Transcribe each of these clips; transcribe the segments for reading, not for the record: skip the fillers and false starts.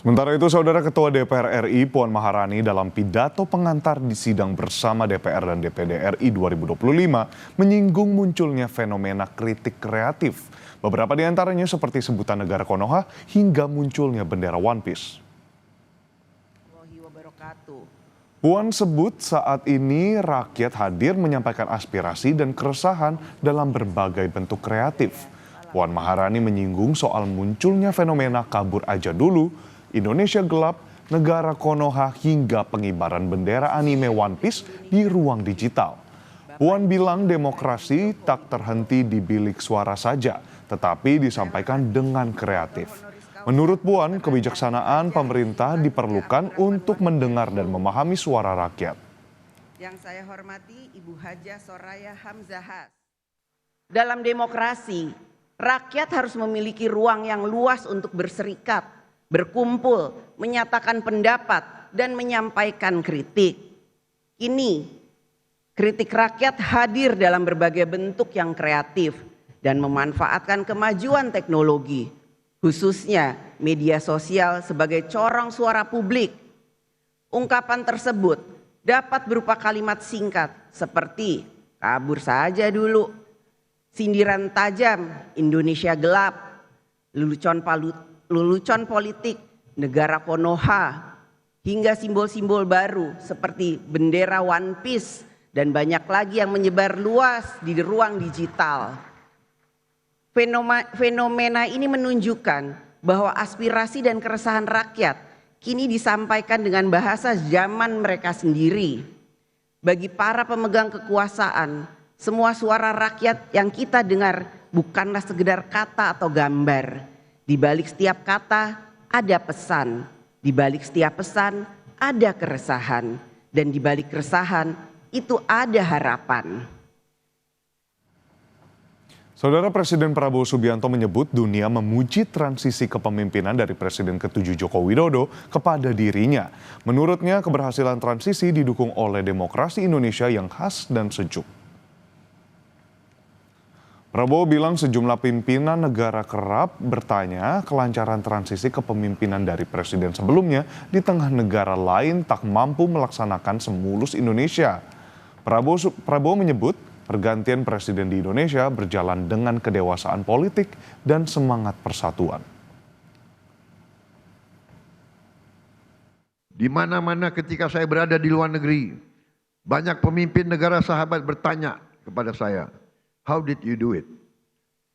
Sementara itu, Saudara Ketua DPR RI Puan Maharani dalam pidato pengantar di sidang bersama DPR dan DPD RI 2025 menyinggung munculnya fenomena kritik kreatif. Beberapa di antaranya seperti sebutan negara Konoha hingga munculnya bendera One Piece. Puan sebut saat ini rakyat hadir menyampaikan aspirasi dan keresahan dalam berbagai bentuk kreatif. Puan Maharani menyinggung soal munculnya fenomena kabur aja dulu, Indonesia gelap, negara Konoha hingga pengibaran bendera anime One Piece di ruang digital. Puan bilang demokrasi tak terhenti di bilik suara saja, tetapi disampaikan dengan kreatif. Menurut Puan, kebijaksanaan pemerintah diperlukan untuk mendengar dan memahami suara rakyat. Yang saya hormati Ibu Haja Soraya Hamzahas. Dalam demokrasi, rakyat harus memiliki ruang yang luas untuk berserikat, berkumpul, menyatakan pendapat, dan menyampaikan kritik. Kini, kritik rakyat hadir dalam berbagai bentuk yang kreatif dan memanfaatkan kemajuan teknologi, khususnya media sosial sebagai corong suara publik. Ungkapan tersebut dapat berupa kalimat singkat seperti kabur saja dulu, sindiran tajam, Indonesia gelap, lelucon politik, negara Konoha, hingga simbol-simbol baru seperti bendera One Piece dan banyak lagi yang menyebar luas di ruang digital. Fenomena ini menunjukkan bahwa aspirasi dan keresahan rakyat kini disampaikan dengan bahasa zaman mereka sendiri. Bagi para pemegang kekuasaan, semua suara rakyat yang kita dengar bukanlah sekedar kata atau gambar. Di balik setiap kata ada pesan, di balik setiap pesan ada keresahan, dan di balik keresahan itu ada harapan. Saudara, Presiden Prabowo Subianto menyebut dunia memuji transisi kepemimpinan dari Presiden ke-7 Joko Widodo kepada dirinya. Menurutnya, keberhasilan transisi didukung oleh demokrasi Indonesia yang khas dan sejuk. Prabowo bilang sejumlah pimpinan negara kerap bertanya kelancaran transisi kepemimpinan dari presiden sebelumnya di tengah negara lain tak mampu melaksanakan semulus Indonesia. Prabowo menyebut pergantian presiden di Indonesia berjalan dengan kedewasaan politik dan semangat persatuan. Di mana-mana ketika saya berada di luar negeri, banyak pemimpin negara sahabat bertanya kepada saya, "How did you do it?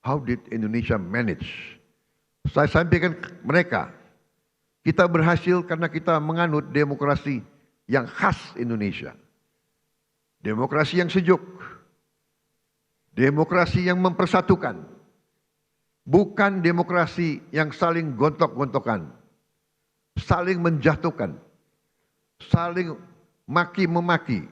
How did Indonesia manage?" Saya sampaikan ke mereka, kita berhasil karena kita menganut demokrasi yang khas Indonesia. Demokrasi yang sejuk. Demokrasi yang mempersatukan. Bukan demokrasi yang saling gontok-gontokan. Saling menjatuhkan. Saling maki-memaki.